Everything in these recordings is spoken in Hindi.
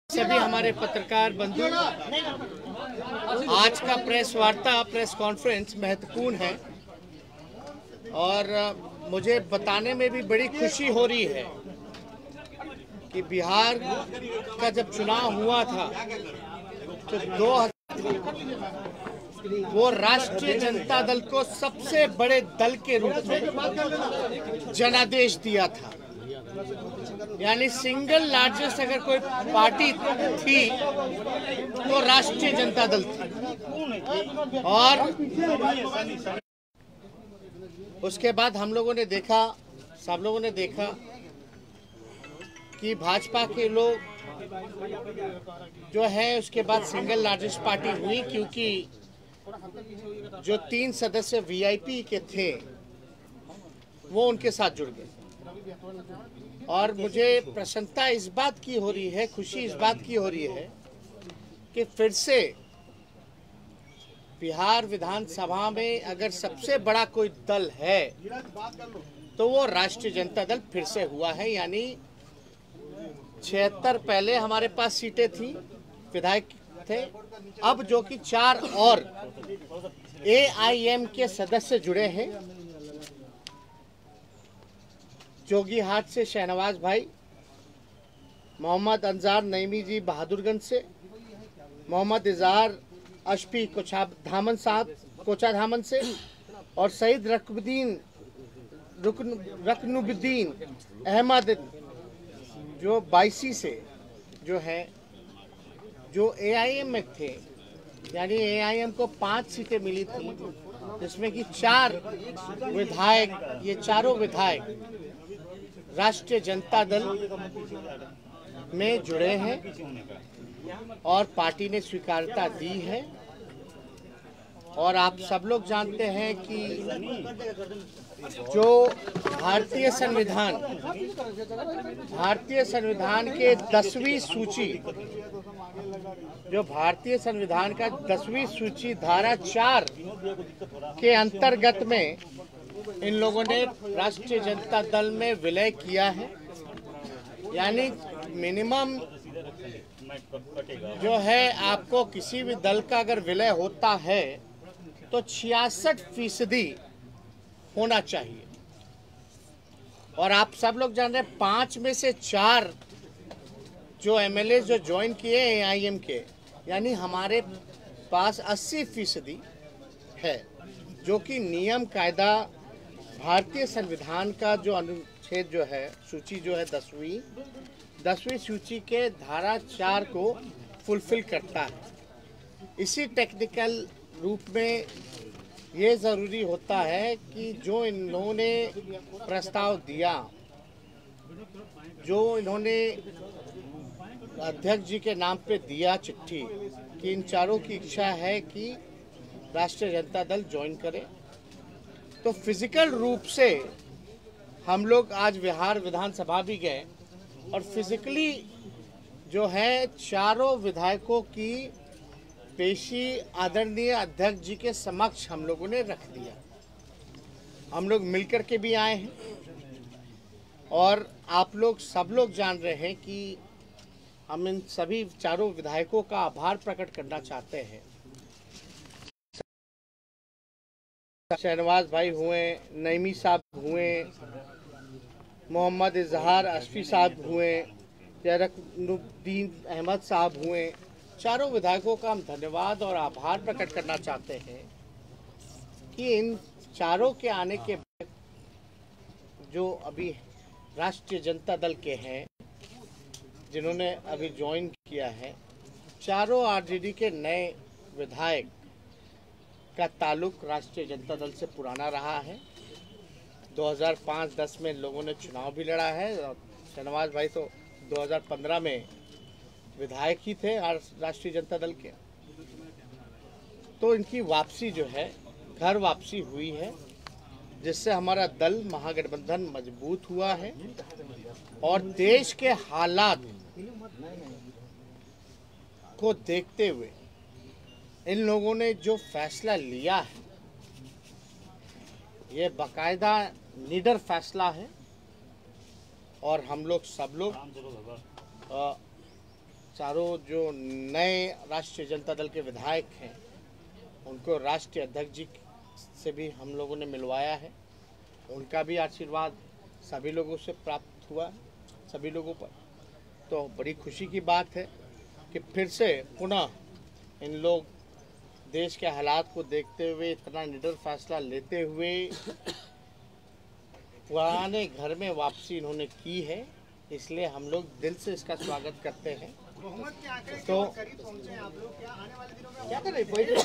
सभी हमारे पत्रकार बंधु, आज का प्रेस वार्ता, प्रेस कॉन्फ्रेंस महत्वपूर्ण है और मुझे बताने में भी बड़ी खुशी हो रही है कि बिहार का जब चुनाव हुआ था तो वो राष्ट्रीय जनता दल को सबसे बड़े दल के रूप में जनादेश दिया था। यानी सिंगल लार्जेस्ट अगर कोई पार्टी थी तो राष्ट्रीय जनता दल थी। और उसके बाद हम लोगों ने देखा, सब लोगों ने देखा कि भाजपा के लोग जो है उसके बाद सिंगल लार्जेस्ट पार्टी हुई, क्योंकि जो 3 सदस्य वीआईपी के थे वो उनके साथ जुड़ गए। और मुझे प्रसन्नता इस बात की हो रही है, खुशी इस बात की हो रही है कि फिर से बिहार विधानसभा में अगर सबसे बड़ा कोई दल है तो वो राष्ट्रीय जनता दल फिर से हुआ है। यानी 76 पहले हमारे पास सीटें थी, विधायक थे, अब जो कि 4 और एआईएम के सदस्य जुड़े हैं। जोगीहाट से शहनवाज भाई, मोहम्मद अंजार नईमी जी बहादुरगंज से, मोहम्मद इजहार अशफी कोचाधामन से और सईद रकनुद्दीन अहमद जो 22 से जो है, जो एआईएम में थे। यानी एआईएम को 5 सीटें मिली थी, जिसमें कि 4 विधायक, ये चारों विधायक राष्ट्रीय जनता दल में जुड़े हैं और पार्टी ने स्वीकार्यता दी है। और आप सब लोग जानते हैं कि जो भारतीय संविधान के 10वीं सूची, जो भारतीय संविधान का 10वीं सूची धारा 4 के अंतर्गत में इन लोगों ने राष्ट्रीय जनता दल में विलय किया है। यानी मिनिमम जो है, आपको किसी भी दल का अगर विलय होता है तो 66% होना चाहिए। और आप सब लोग जान रहे हैं 5 में से 4 जो एमएलए जो ज्वाइन किए एआईएम के, यानी हमारे पास 80% है, जो कि नियम कायदा भारतीय संविधान का जो अनुच्छेद जो है, सूची जो है 10वीं सूची के धारा 4 को फुलफिल करता है। इसी टेक्निकल रूप में ये ज़रूरी होता है कि जो इन्होंने प्रस्ताव दिया, जो इन्होंने अध्यक्ष जी के नाम पे दिया चिट्ठी, कि इन चारों की इच्छा है कि राष्ट्रीय जनता दल ज्वाइन करे, तो फिजिकल रूप से हम लोग आज बिहार विधानसभा भी गए और फिजिकली जो है चारों विधायकों की पेशी आदरणीय अध्यक्ष जी के समक्ष हम लोगों ने रख दिया। हम लोग मिलकर के भी आए हैं और आप लोग सब लोग जान रहे हैं कि हम इन सभी चारों विधायकों का आभार प्रकट करना चाहते हैं। शहनवाज भाई हुए, नईमी साहब हुए, मोहम्मद इजहार अशफी साहब हुए, रकनुद्दीन अहमद साहब हुए, चारों विधायकों का हम धन्यवाद और आभार प्रकट करना चाहते हैं कि इन चारों के आने के बाद जो अभी राष्ट्रीय जनता दल के हैं, जिन्होंने अभी ज्वाइन किया है, चारों आरजेडी के नए विधायक का ताल्लुक राष्ट्रीय जनता दल से पुराना रहा है। 2005-10 में लोगों ने चुनाव भी लड़ा है और शहनवाज भाई तो 2015 में विधायक ही थे राष्ट्रीय जनता दल के। तो इनकी वापसी जो है, घर वापसी हुई है, जिससे हमारा दल महागठबंधन मजबूत हुआ है। और देश के हालात को देखते हुए इन लोगों ने जो फैसला लिया है, ये बाकायदा निडर फैसला है और हम लोग सब लोग चारों जो नए राष्ट्रीय जनता दल के विधायक हैं उनको राष्ट्रीय अध्यक्ष जी से भी हम लोगों ने मिलवाया है। उनका भी आशीर्वाद सभी लोगों से प्राप्त हुआ, सभी लोगों पर। तो बड़ी खुशी की बात है कि फिर से पुनः इन लोग देश के हालात को देखते हुए इतना निडर फैसला लेते हुए पुराने घर में वापसी इन्होंने की है, इसलिए हम लोग दिल से इसका स्वागत करते हैं। तो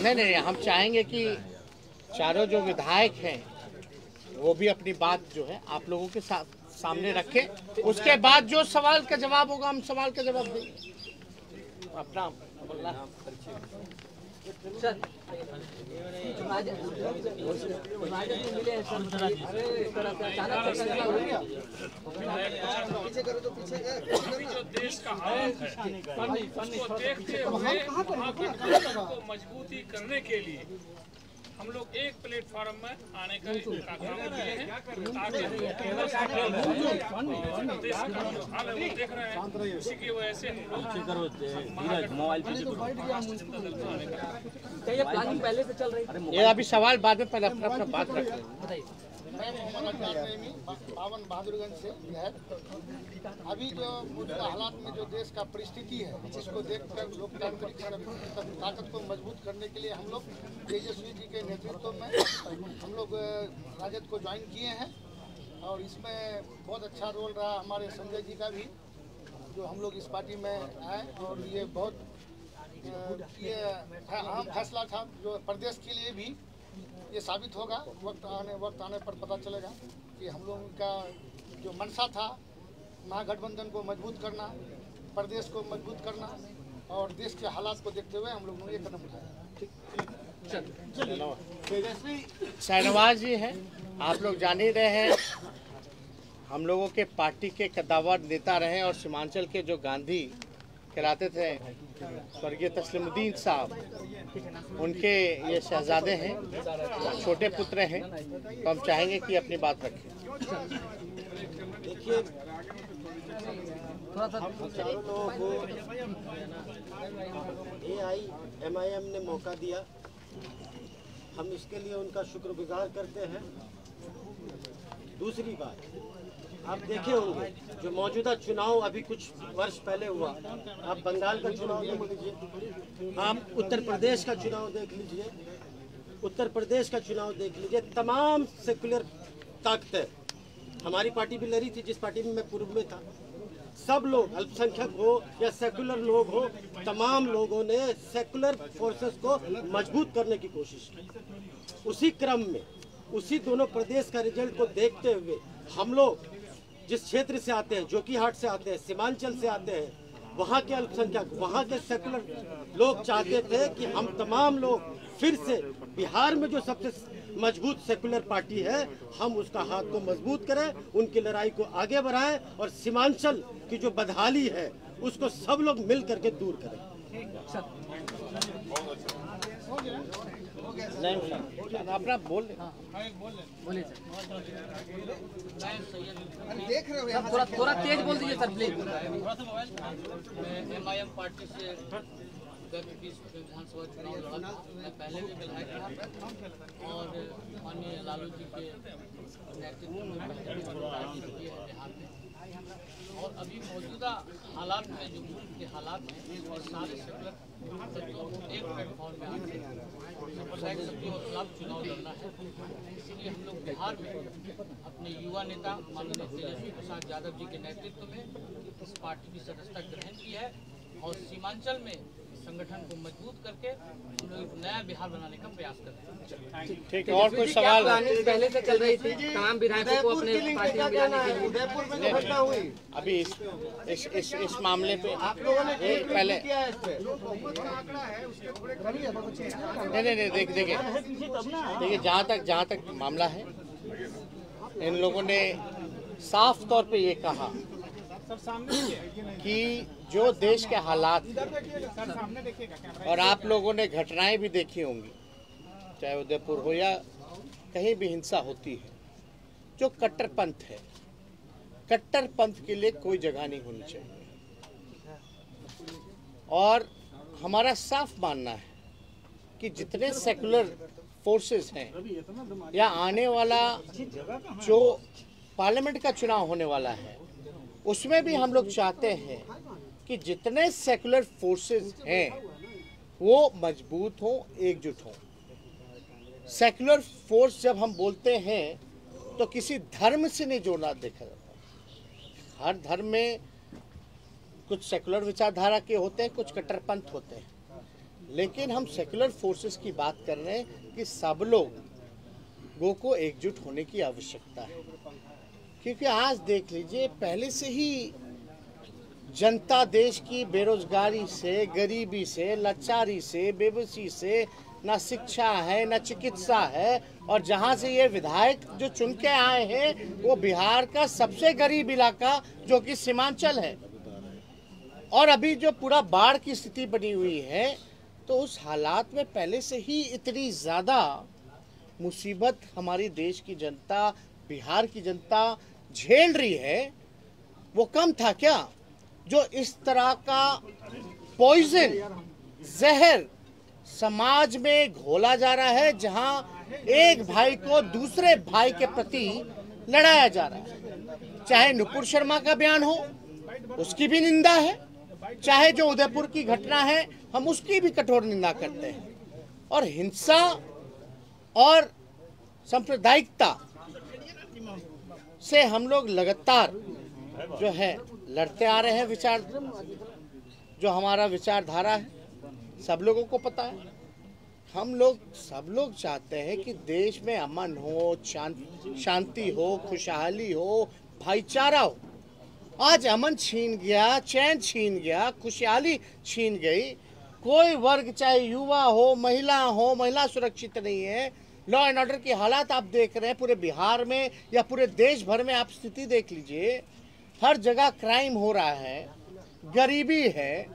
नहीं, हम चाहेंगे कि चारों जो विधायक हैं वो भी अपनी बात जो है आप लोगों के सामने रखें। उसके बाद जो सवाल का जवाब होगा हम सवाल का जवाब देंगे। अपना सर जो देश का हाल है उसको देखते हुए को मजबूती करने के लिए हम लोग एक प्लेटफॉर्म में आने का काम किए हैं ताकि देश का जो हाल है वो देख रहे हैं। उसी की वजह से प्लानिंग पहले से चल रही है। ये अभी सवाल बाद में, पहले अपना बात रखें। मैं मोहम्मद पावन बहादुरगंज से विधायक। अभी जो मौजूदा हालात में जो देश का परिस्थिति है उसको देखकर लोकतांत्रिक ताकत को मजबूत करने के लिए हम लोग तेजस्वी जी के नेतृत्व में हम लोग राजद को ज्वाइन किए हैं और इसमें बहुत अच्छा रोल रहा हमारे संजय जी का भी, जो हम लोग इस पार्टी में आए और ये बहुत ये अहम फैसला था जो प्रदेश के लिए भी ये साबित होगा। वक्त आने पर पता चलेगा कि हम लोगों का जो मनसा था महागठबंधन को मजबूत करना, प्रदेश को मजबूत करना और देश के हालात को देखते हुए हम लोगों ने ये कदम उठाया। तेजस्वी शाहनवाज जी हैं, आप लोग जान ही रहे हैं, हम लोगों के पार्टी के कद्दावर नेता रहे और सीमांचल के जो गांधी कहलाते थे स्वर्गीय तस्लीमुद्दीन साहब, उनके ये शहजादे हैं, छोटे पुत्र हैं। तो हम चाहेंगे कि अपनी बात रखें। देखिए, चारों लोगों को MIM ने मौका दिया, हम इसके लिए उनका शुक्रगुजार करते हैं। दूसरी बात, आप देखे होंगे जो मौजूदा चुनाव अभी कुछ वर्ष पहले हुआ, आप बंगाल का चुनाव देख लीजिए, आप उत्तर प्रदेश का चुनाव देख लीजिए, उत्तर प्रदेश का चुनाव देख लीजिए, तमाम सेकुलर ताकतें, हमारी पार्टी भी लड़ी थी जिस पार्टी में मैं पूर्व में था, सब लोग अल्पसंख्यक हो या सेकुलर लोग हो, तमाम लोगों ने सेकुलर फोर्सेस को मजबूत करने की कोशिश की। उसी क्रम में उसी दोनों प्रदेश का रिजल्ट को देखते हुए हम लोग जिस क्षेत्र से आते हैं, जोकीहाट से आते हैं, सीमांचल से आते हैं, वहाँ के अल्पसंख्यक, वहाँ के सेकुलर लोग चाहते थे कि हम तमाम लोग फिर से बिहार में जो सबसे मजबूत सेकुलर पार्टी है हम उसका हाथ को मजबूत करें, उनकी लड़ाई को आगे बढ़ाएं और सीमांचल की जो बदहाली है उसको सब लोग मिल करके दूर करें। अपना बोल बोलिए सर। थोड़ा तेज बोल दीजिए सर प्लीज। MIM पार्टी से विधानसभा चुनाव लड़ा था, मैं पहले भी विधायक था और माननीय लालू जी के नेतृत्व में पहले भी राजनीति की है बिहार में। और अभी मौजूदा हालात में जो मुल्क के हालात हैं और सारे सेकुलर एक प्लेटफॉर्म में आके सांप्रदायिक शक्ति और खिलाफ चुनाव लड़ना है, इसलिए हम लोग बिहार में अपने युवा नेता माननीय तेजस्वी प्रसाद यादव जी के नेतृत्व में इस पार्टी की सदस्यता ग्रहण की है और सीमांचल में संगठन को मजबूत करके हम लोग एक नया बिहार बनाने का प्रयास कर रहे हैं। ठीक है, और कोई सवाल पहले से चल रही थी, तमाम विधायकों को अपने पार्टी में मिलाने के लिए उदयपुर में जो घटना हुई, अभी इस मामले पे आप लोगों ने पहले नहीं देखिए जहाँ तक मामला है, इन लोगों ने साफ तौर पे ये कहा कि जो देश के हालात और आप लोगों ने घटनाएं भी देखी होंगी, चाहे उदयपुर हो या कहीं भी हिंसा होती है, जो कट्टरपंथ है, कट्टरपंथ के लिए कोई जगह नहीं होनी चाहिए। और हमारा साफ मानना है कि जितने सेकुलर फोर्सेस हैं या आने वाला जो पार्लियामेंट का चुनाव होने वाला है उसमें भी हम लोग चाहते हैं कि जितने सेकुलर फोर्सेस हैं वो मजबूत हों, एकजुट हों। सेकुलर फोर्स जब हम बोलते हैं तो किसी धर्म से नहीं जोड़ना देखा जाता। हर धर्म में कुछ सेकुलर विचारधारा के होते हैं, कुछ कट्टरपंथ होते हैं, लेकिन हम सेकुलर फोर्सेस की बात कर रहे हैं कि सब लोगों को एकजुट होने की आवश्यकता है। क्योंकि आज देख लीजिए, पहले से ही जनता देश की बेरोजगारी से, गरीबी से, लाचारी से, बेबसी से, ना शिक्षा है ना चिकित्सा है, और जहां से ये विधायक जो चुन के आए हैं वो बिहार का सबसे गरीब इलाका जो कि सीमांचल है, और अभी जो पूरा बाढ़ की स्थिति बनी हुई है, तो उस हालात में पहले से ही इतनी ज़्यादा मुसीबत हमारी देश की जनता, बिहार की जनता झेल रही है। वो कम था क्या जो इस तरह का पॉइजन, जहर समाज में घोला जा रहा है, जहां एक भाई को दूसरे भाई के प्रति लड़ाया जा रहा है। चाहे नुपुर शर्मा का बयान हो, उसकी भी निंदा है, चाहे जो उदयपुर की घटना है हम उसकी भी कठोर निंदा करते हैं, और हिंसा और सांप्रदायिकता से हम लोग लगातार जो है लड़ते आ रहे हैं। विचार जो हमारा विचारधारा है सब लोगों को पता है। हम लोग सब लोग चाहते हैं कि देश में अमन हो, शांति हो, खुशहाली हो, भाईचारा हो। आज अमन छीन गया, चैन छीन गया, खुशहाली छीन गई। कोई वर्ग, चाहे युवा हो, महिला सुरक्षित नहीं है। लॉ एंड ऑर्डर की हालात आप देख रहे हैं पूरे बिहार में या पूरे देश भर में। आप स्थिति देख लीजिए, हर जगह क्राइम हो रहा है, गरीबी है,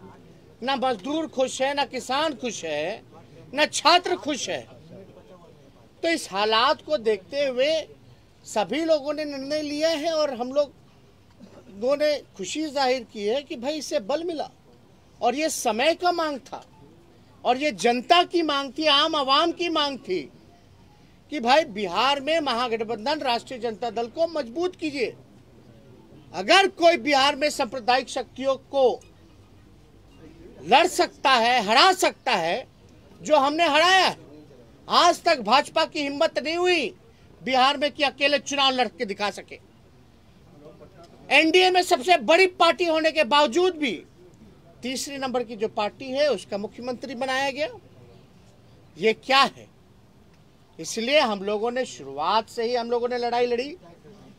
ना मजदूर खुश है, ना किसान खुश है, ना छात्र खुश है। तो इस हालात को देखते हुए सभी लोगों ने निर्णय लिया है, और हम लोगों ने खुशी जाहिर की है कि भाई इससे बल मिला, और ये समय का मांग था, और ये जनता की मांग थी, आम आवाम की मांग थी कि भाई बिहार में महागठबंधन राष्ट्रीय जनता दल को मजबूत कीजिए। अगर कोई बिहार में सांप्रदायिक शक्तियों को लड़ सकता है, हरा सकता है, जो हमने हराया है। आज तक भाजपा की हिम्मत नहीं हुई बिहार में कि अकेले चुनाव लड़ के दिखा सके। एनडीए में सबसे बड़ी पार्टी होने के बावजूद भी तीसरी नंबर की जो पार्टी है उसका मुख्यमंत्री बनाया गया। ये क्या है? इसलिए हम लोगों ने शुरुआत से ही हम लोगों ने लड़ाई लड़ी,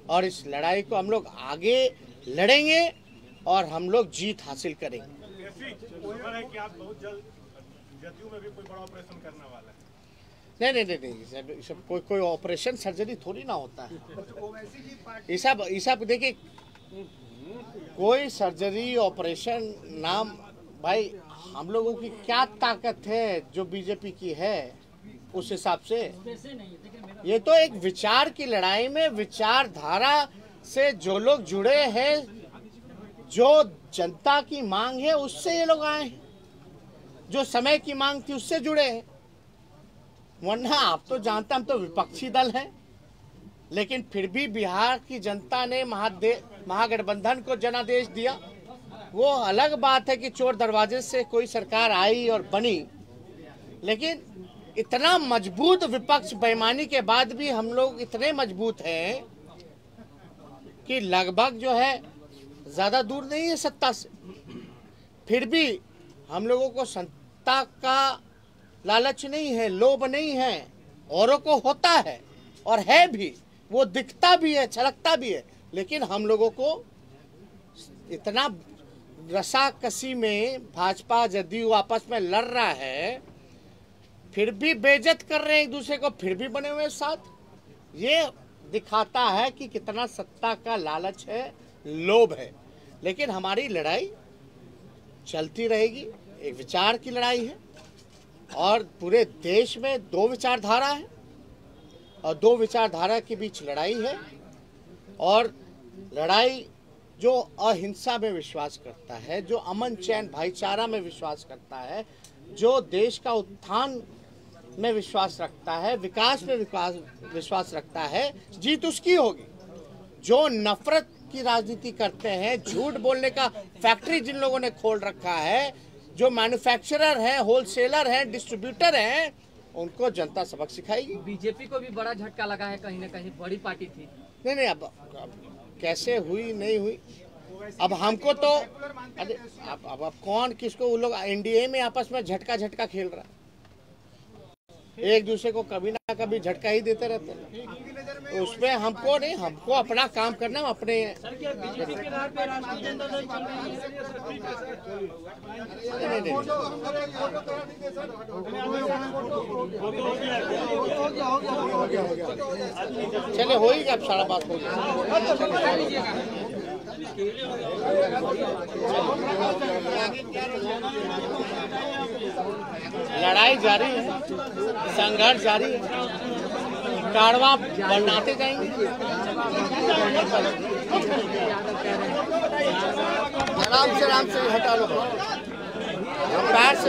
और इस लड़ाई को हम लोग आगे लड़ेंगे और हम लोग जीत हासिल करेंगे। कि आप बहुत जल्द जदयू में भी कोई बड़ा ऑपरेशन करने वाला है। नहीं, सब कोई ऑपरेशन सर्जरी थोड़ी ना होता है। ये सब देखिए, कोई सर्जरी ऑपरेशन नाम, भाई हम लोगों की क्या ताकत है जो बीजेपी की है उस हिसाब से। ये तो एक विचार की लड़ाई में विचारधारा से जो लोग जुड़े हैं, जो जनता की मांग है उससे ये लोग आए हैं, जो समय की मांग थी उससे जुड़े हैं। वरना आप तो जानते हम तो विपक्षी दल हैं, लेकिन फिर भी बिहार की जनता ने महागठबंधन को जनादेश दिया। वो अलग बात है कि चोर दरवाजे से कोई सरकार आई और बनी, लेकिन इतना मजबूत विपक्ष बेईमानी के बाद भी हम लोग इतने मजबूत हैं कि लगभग जो है ज्यादा दूर नहीं है सत्ता से। फिर भी हम लोगों को सत्ता का लालच नहीं है, लोभ नहीं है। औरों को होता है और है भी, वो दिखता भी है, छलकता भी है, लेकिन हम लोगों को इतना रसाकसी में भाजपा जदयू आपस में लड़ रहा है, फिर भी बेइज्जत कर रहे हैं एक दूसरे को, फिर भी बने हुए साथ। ये दिखाता है कि कितना सत्ता का लालच है, लोभ है। लेकिन हमारी लड़ाई चलती रहेगी। एक विचार की लड़ाई है, और पूरे देश में दो विचारधारा है, और दो विचारधारा के बीच लड़ाई है, और लड़ाई जो अहिंसा में विश्वास करता है, जो अमन चैन भाईचारा में विश्वास करता है, जो देश का उत्थान में विश्वास रखता है, विकास में विश्वास रखता है, जीत उसकी होगी। जो नफरत की राजनीति करते हैं, झूठ बोलने का फैक्ट्री जिन लोगों ने खोल रखा है, जो मैन्युफैक्चरर है, होलसेलर है, डिस्ट्रीब्यूटर है, उनको जनता सबक सिखाएगी। बीजेपी को भी बड़ा झटका लगा है, कहीं ना कहीं बड़ी पार्टी थी। नहीं, अब कैसे हुई नहीं हुई, अब हमको तो अरे अब कौन किसको, वो लोग एनडीए में आपस में झटका खेल रहा है, एक दूसरे को कभी ना कभी झटका ही देते रहते हैं। तो उसमें हमको नहीं, हमको अपना काम करना, अपने चले हो ही गया, अब 5:30 हो गया। लड़ाई जारी है, संघर्ष जारी है, कारवां बनाते जाएंगे। आराम से हटा लो, पैर से